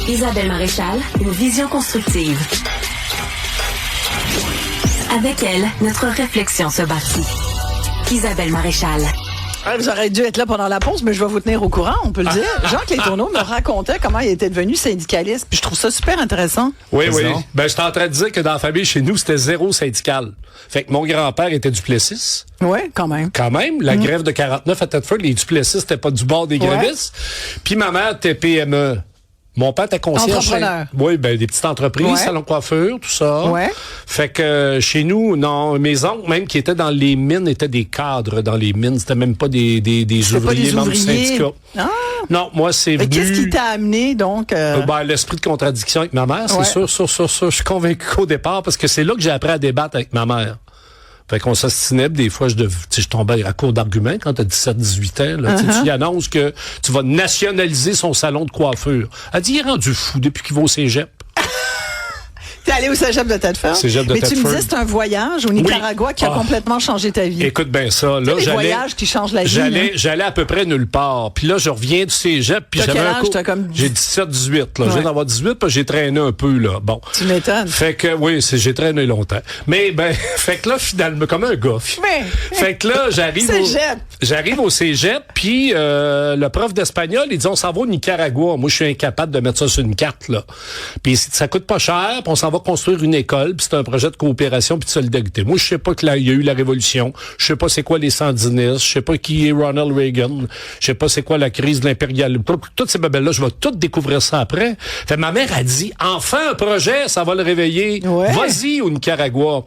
Isabelle Maréchal, une vision constructive. Avec elle, notre réflexion se bâtit. Isabelle Maréchal. Vous auriez dû être là pendant la pause, mais je vais vous tenir au courant, on peut le dire. Jacques Letourneau me racontait comment il était devenu syndicaliste, puis je trouve ça super intéressant. Oui. Ben, j'étais en train de dire que dans la famille, chez nous, c'était zéro syndical. Fait que mon grand-père était Duplessis. Oui, quand même. Quand même. La grève de 49 à Thetford, les Duplessis, c'était pas du bord des grévistes. Puis ma mère était PME. Mon père était concierge. Entrepreneur. Oui, ben des petites entreprises, salon de coiffure, tout ça. Ouais. Fait que chez nous, non, mes oncles même qui étaient dans les mines étaient des cadres dans les mines, c'était même pas des ouvriers membres du syndicat. Ah. Non, moi c'est venu. Qu'est-ce qui t'a amené donc l'esprit de contradiction avec ma mère, c'est sûr. Je suis convaincu qu'au départ parce que c'est là que j'ai appris à débattre avec ma mère. Fait qu'on s'ostinait, des fois, je tombais à court d'arguments quand t'as 17, 18 ans, là. Tu y annonces que tu vas nationaliser son salon de coiffure. Elle dit, il est rendu fou depuis qu'il va au cégep. T'es allé au cégep de Thetford? Mais tu me disais, c'est un voyage au Nicaragua qui a complètement changé ta vie. Écoute bien ça. Là, les voyages qui changent la vie. J'allais à peu près nulle part. Puis là, je reviens du cégep. Puis j'avais un cours. J'ai 17, 18. Là. Je viens d'avoir 18, puis j'ai traîné un peu. Là. Bon. Tu m'étonnes. Fait que, oui, j'ai traîné longtemps. Mais, fait que là, finalement, comme un gars. Fait que là, j'arrive au cégep, puis le prof d'espagnol, il dit, on s'en va au Nicaragua. Moi, je suis incapable de mettre ça sur une carte, là. Puis ça coûte pas cher, puis on s'en va construire une école, puis c'est un projet de coopération puis de solidarité. Moi, je sais pas qu'il y a eu la révolution, je sais pas c'est quoi les sandinistes, je sais pas qui est Ronald Reagan, je sais pas c'est quoi la crise de l'impérialisme. Toutes ces babelles-là, je vais tout découvrir ça après. Fait ma mère a dit, enfin un projet, ça va le réveiller. Ouais. Vas-y au Nicaragua.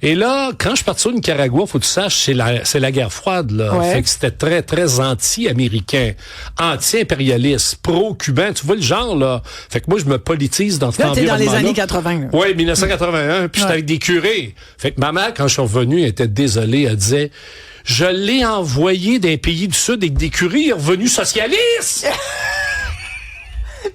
Et là, quand je suis parti au Nicaragua, faut que tu saches, c'est la guerre froide, là. Ouais. Fait que c'était très, très anti-américain, anti-impérialiste, pro-cubain. Tu vois le genre, là. Fait que moi, je me politise dans cet environnement-là. T'es dans les années 80. Oui, 1981, puis j'étais avec des curés. Fait que ma mère, quand je suis revenu, elle était désolée. Elle disait, je l'ai envoyé d'un pays du Sud avec des curés, il est revenu socialiste!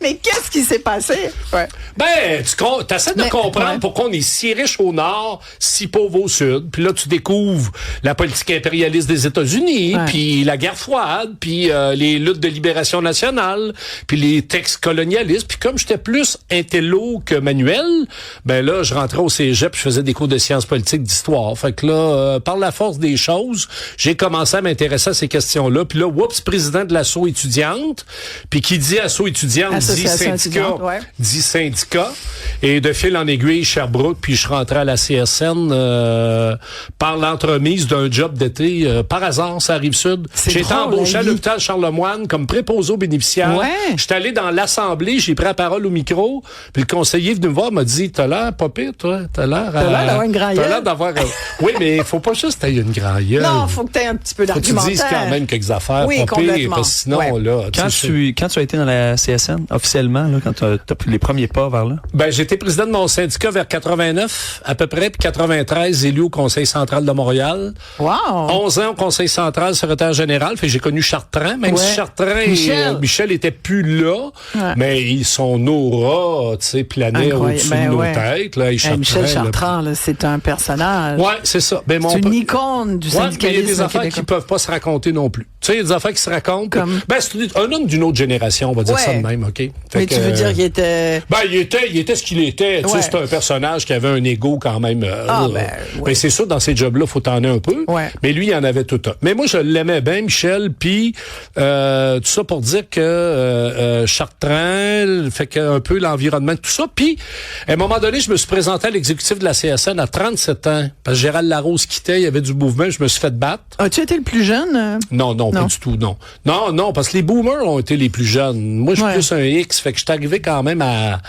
Mais qu'est-ce qui s'est passé? Ouais. Ben, tu essaies de comprendre pourquoi on est si riche au nord, si pauvre au sud. Puis là, tu découvres la politique impérialiste des États-Unis, puis la guerre froide, puis les luttes de libération nationale, puis les textes colonialistes. Puis comme j'étais plus intello que manuel, ben là, je rentrais au cégep, je faisais des cours de sciences politiques, d'histoire. Fait que là, par la force des choses, j'ai commencé à m'intéresser à ces questions-là. Puis là, président de l'asso étudiante. Puis qui dit asso étudiante, dit syndicat. Et de fil en aiguille, Sherbrooke, puis je rentrais à la CSN par l'entremise d'un job d'été. Par hasard, ça arrive sud. J'ai été embauché à l'hôpital Charlemagne comme préposé aux bénéficiaires. Ouais. J'étais allé dans l'assemblée, j'ai pris la parole au micro, puis le conseiller est venu me voir, m'a dit, t'as l'air pas pire, toi. T'as l'air d'avoir une grand gueule. T'as l'air d'avoir... Oui, mais il faut pas juste que t'aies une grand gueule. Non, faut que t'aies un petit peu d'argumentaire. Faut que tu dises quand même quelques affaires pas pire, parce que sinon, là... Quand tu as été dans la CSN, officiellement, là, quand tu as pris les premiers pas vers là? Ben, j'étais président de mon syndicat vers 89, à peu près, puis 93, élu au Conseil central de Montréal. Wow! 11 ans au Conseil central, secrétaire général. Fait que j'ai connu Chartrand, même si Chartrand et Michel étaient plus là, mais son aura, tu sais, planait au-dessus de nos têtes, là. Michel Chartrand, là, c'est un personnage. Ouais, c'est ça. Ben, c'est une icône du syndicalisme. Il y a des affaires qui peuvent pas se raconter non plus. Tu sais, il y a des affaires qui se racontent. Ben, c'est un homme d'une autre génération, on va dire ça de même, OK? Mais tu veux dire qu'il était... Ben, il était ce qu'il était. Tu sais, c'est un personnage qui avait un ego quand même. Ben, c'est sûr, dans ces jobs-là, faut t'en un peu. Ouais. Mais lui, il en avait tout un. Mais moi, je l'aimais bien, Michel. Puis, tout ça pour dire que Chartrand, fait qu'un peu l'environnement, tout ça. Puis, à un moment donné, je me suis présenté à l'exécutif de la CSN à 37 ans. Parce que Gérald Larose quittait, il y avait du mouvement, je me suis fait battre. As-tu été le plus jeune? Non, pas du tout, non. Non, parce que les boomers ont été les plus jeunes. Moi, je suis plus un X, fait que je suis arrivé quand même à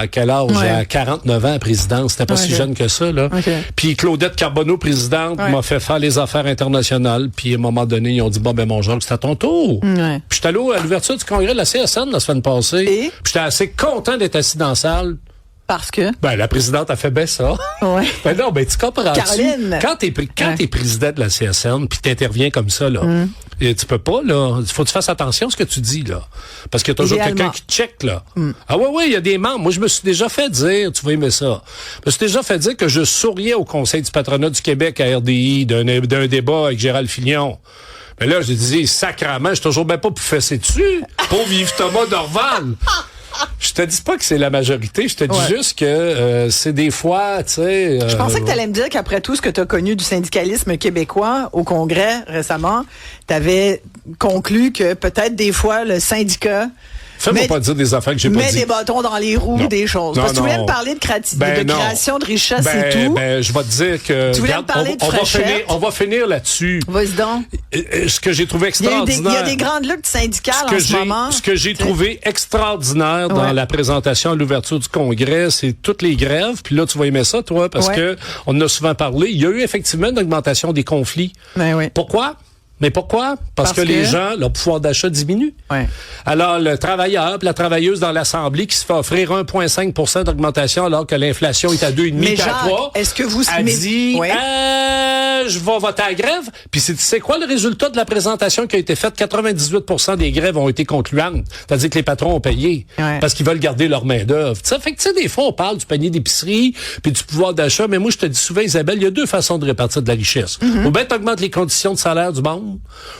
quel âge? À 49 ans à présidence. C'était pas si jeune que ça, là. Puis Claudette Carbonneau, présidente, m'a fait faire les affaires internationales. Puis à un moment donné, ils ont dit, bon, ben, mon Jacques, c'est à ton tour. Puis j'étais allé à l'ouverture du congrès de la CSN la semaine passée. Puis j'étais assez content d'être assis dans la salle. Parce que? Ben, la présidente a fait bien ça. Ouais. Ben non, ben, tu comprends. Caroline. Quand t'es président de la CSN, puis t'interviens comme ça, là, et tu peux pas, là. Faut que tu fasses attention à ce que tu dis, là. Parce qu'il y a toujours quelqu'un qui check, là. Ah ouais, il y a des membres. Moi, je me suis déjà fait dire, tu vas aimer ça. Je me suis déjà fait dire que je souriais au Conseil du patronat du Québec à RDI d'un débat avec Gérald Filion. Mais là, je disais, sacrament, je suis toujours bien pas pour fesser dessus. Pauvre Yves Thomas Dorval. Je te dis pas que c'est la majorité, je te dis juste que c'est des fois, tu sais... Je pensais que tu allais me dire qu'après tout ce que tu as connu du syndicalisme québécois au Congrès récemment, tu avais conclu que peut-être des fois le syndicat... Fais-moi pas dire des affaires que j'ai pas dit. Mets des bâtons dans les roues, des choses. Parce que tu voulais me parler de création de richesse et tout. Je vais te dire que... Tu voulais me parler de fréchette. On va finir là-dessus. Vas-y donc. Ce que j'ai trouvé extraordinaire... Il y a des grandes luttes syndicales en ce moment. Ce que j'ai trouvé extraordinaire dans la présentation à l'ouverture du Congrès, c'est toutes les grèves. Puis là, tu vas aimer ça, toi, parce que on en a souvent parlé. Il y a eu effectivement une augmentation des conflits. Pourquoi? Mais pourquoi? Parce que les gens, leur pouvoir d'achat diminue. Alors, le travailleur, la travailleuse dans l'Assemblée qui se fait offrir 1,5 % d'augmentation alors que l'inflation est à 2,5 à 3, est-ce que vous a dit, je vais voter à grève. Puis c'est quoi le résultat de la présentation qui a été faite? 98 % des grèves ont été concluantes. C'est-à-dire que les patrons ont payé parce qu'ils veulent garder leur main-d'œuvre. Fait que, tu sais, des fois, on parle du panier d'épicerie puis du pouvoir d'achat, mais moi, je te dis souvent, Isabelle, il y a deux façons de répartir de la richesse. Ou bien tu augmentes les conditions de salaire du monde,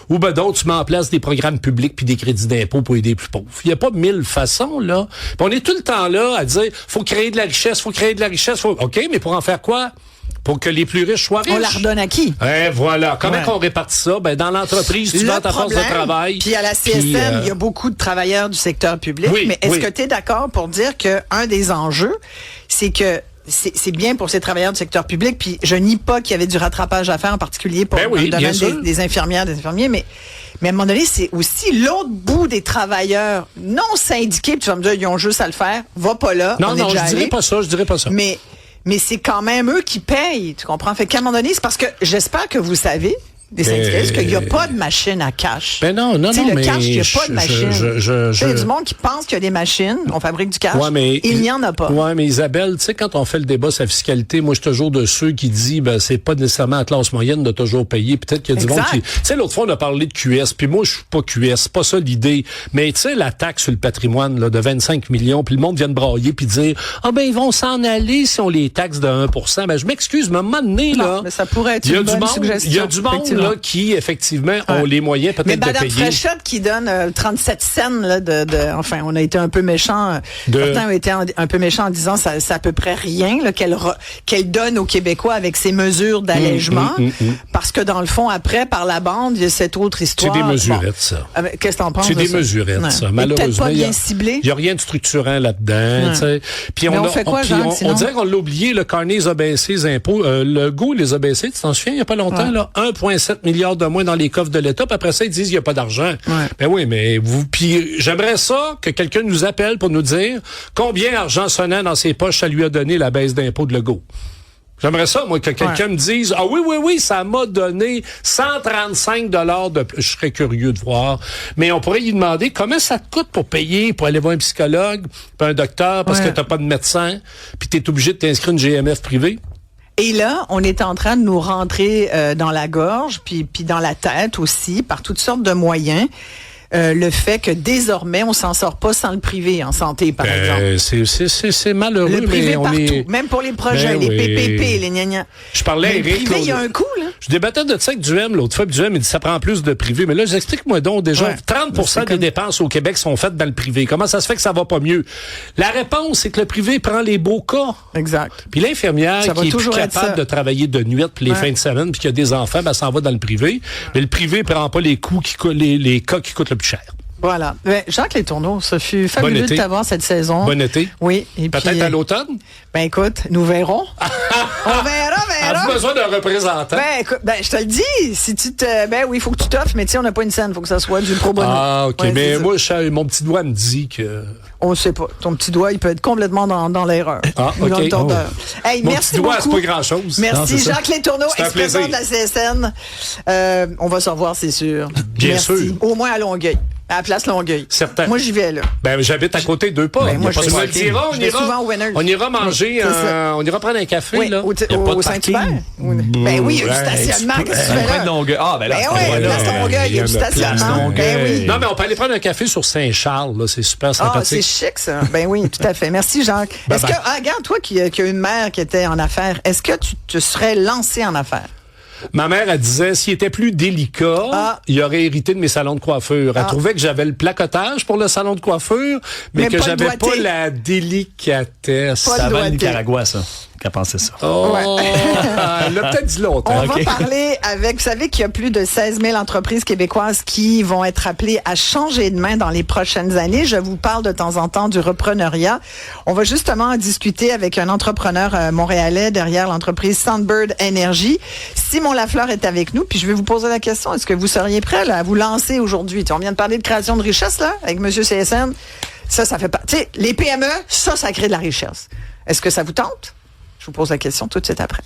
ou ben d'autres, tu mets en place des programmes publics puis des crédits d'impôt pour aider les plus pauvres. Il n'y a pas 1000 façons, là. Puis on est tout le temps là à dire, faut créer de la richesse, OK, mais pour en faire quoi? Pour que les plus riches soient riches. On la redonne à qui? Voilà. Comment qu'on répartit ça? Ben, dans l'entreprise, tu vends ta force de travail. Puis à la CSN, il y a beaucoup de travailleurs du secteur public. Mais est-ce que tu es d'accord pour dire qu'un des enjeux, c'est que c'est bien pour ces travailleurs du secteur public, puis je nie pas qu'il y avait du rattrapage à faire, en particulier pour le domaine des infirmières, des infirmiers, mais à un moment donné, c'est aussi l'autre bout des travailleurs non syndiqués, puis tu vas me dire, ils ont juste à le faire, va pas là. Non, je dirais pas ça. Mais c'est quand même eux qui payent, tu comprends? Fait qu'à un moment donné, c'est parce que j'espère que vous savez, des syndicalistes, qu'il n'y a pas de machine à cash. Ben non, mais cash, il n'y a pas de machine. Il y a du monde qui pense qu'il y a des machines, on fabrique du cash, il n'y en a pas. Ouais, mais Isabelle, tu sais, quand on fait le débat sur la fiscalité, moi, je suis toujours de ceux qui disent, ben, c'est pas nécessairement la classe moyenne de toujours payer. Peut-être qu'il y a du monde qui... Tu sais, l'autre fois, on a parlé de QS, puis moi, je suis pas QS, c'est pas ça l'idée. Mais tu sais, la taxe sur le patrimoine, là, de 25 millions, puis le monde vient de brailler, puis dire, ils vont s'en aller si on les taxe de 1 %. Ben, je m'excuse, mais à un moment donné, là... mais ça pourrait être une bonne suggestion. Il y a du monde, là, qui, effectivement, ont les moyens peut-être de payer. Mais Mme Fréchette qui donne 37 cents, là, enfin, on a été un peu méchants. Certains ont été un peu méchants en disant c'est à peu près rien, là, qu'elle donne aux Québécois avec ses mesures d'allègement. Parce que dans le fond, après, par la bande, il y a cette autre histoire. C'est des mesurettes, ça. Qu'est-ce que t'en penses? C'est des mesurettes, ça. Malheureusement. Pas bien ciblé. Il n'y a rien de structurant là-dedans, tu sais. Puis on fait quoi, Jacques, on dirait qu'on l'a oublié, le Carney les a baissé les impôts. Le Go les a baissés, tu t'en souviens, il n'y a pas longtemps, là, 1,7 milliard de moins dans les coffres de l'État, puis après ça, ils disent qu'il n'y a pas d'argent. Ben oui, mais puis j'aimerais ça que quelqu'un nous appelle pour nous dire combien d'argent sonnant dans ses poches ça lui a donné la baisse d'impôts de Legault. J'aimerais ça, moi, que quelqu'un me dise, oui, ça m'a donné 135 $ de plus. Je serais curieux de voir. Mais on pourrait lui demander comment ça te coûte pour payer, pour aller voir un psychologue, puis un docteur, parce que t'as pas de médecin, puis t'es obligé de t'inscrire une GMF privée. Et là, on est en train de nous rentrer dans la gorge, puis dans la tête aussi, par toutes sortes de moyens. Le fait que désormais, on s'en sort pas sans le privé en santé, par exemple. C'est malheureux, le privé mais on partout, est... même pour les projets, les PPP, les gna-gna. Je parlais à Eric. Le privé, il y a un coût, là. Je débattais de ça avec Duhem l'autre fois, puis Duhem, il dit ça prend plus de privé. Mais là, j'explique-moi donc, déjà, 30% des dépenses au Québec sont faites dans le privé. Comment ça se fait que ça va pas mieux? La réponse, c'est que le privé prend les beaux cas. Exact. Puis l'infirmière qui est plus capable de travailler de nuit puis les fins de semaine, puis qui a des enfants, ben, s'en va dans le privé. Mais le privé prend pas les coûts les cas qui coûtent le plus cher. Voilà. Jacques Letourneau, ça fut fabuleux de t'avoir cette saison. Bon été. Oui. Et peut-être puis, à l'automne? Ben écoute, nous verrons. On verra. As-tu besoin d'un représentant? Ben écoute, je te le dis, si tu oui, il faut que tu t'offres, mais tu sais, on n'a pas une scène, il faut que ça soit du pro bono. Ah, OK, mais moi, mon petit doigt me dit que... On ne sait pas. Ton petit doigt, il peut être complètement dans l'erreur. Ah, OK. Dans le tordeur. Hey, mon merci petit doigt, beaucoup. c'est pas grand-chose. Merci, Jacques Letourneau, ex-président de la CSN. On va se revoir, c'est sûr. Bien sûr. Au moins à Longueuil. À la place Longueuil. Certain. Moi, j'y vais, là. Ben, j'habite à côté d'eux pas. Moi, je on ira manger, on ira prendre un café, là. Au Saint-Hubert. Ben oui, il y a du stationnement. Qu'est-ce que tu fais là? Longueuil. Ah, ben là, place Longueuil, il y a du stationnement. Ben oui. Non, mais on peut aller prendre un café sur Saint-Charles, là. C'est super sympathique. Ah, c'est chic, ça. Ben oui, tout à fait. Merci, Jacques. Est-ce que, regarde, toi qui as une mère qui était en affaires, est-ce que tu te serais lancé en affaires? Ma mère, elle disait, s'il était plus délicat, il aurait hérité de mes salons de coiffure. Elle trouvait que j'avais le placotage pour le salon de coiffure, mais que j'avais pas la délicatesse. Ça va le Nicaragua, ça. Qu'elle pensait ça. Oh! Elle l'a peut-être dit longtemps. On va parler avec, vous savez qu'il y a plus de 16 000 entreprises québécoises qui vont être appelées à changer de main dans les prochaines années. Je vous parle de temps en temps du repreneuriat. On va justement en discuter avec un entrepreneur montréalais derrière l'entreprise Sunbird Energy. Simon Lafleur est avec nous, puis je vais vous poser la question, est-ce que vous seriez prêt là, à vous lancer aujourd'hui? On vient de parler de création de richesse là, avec M. CSN. Ça fait pas. Tu sais, les PME, ça crée de la richesse. Est-ce que ça vous tente? Je vous pose la question tout de suite après.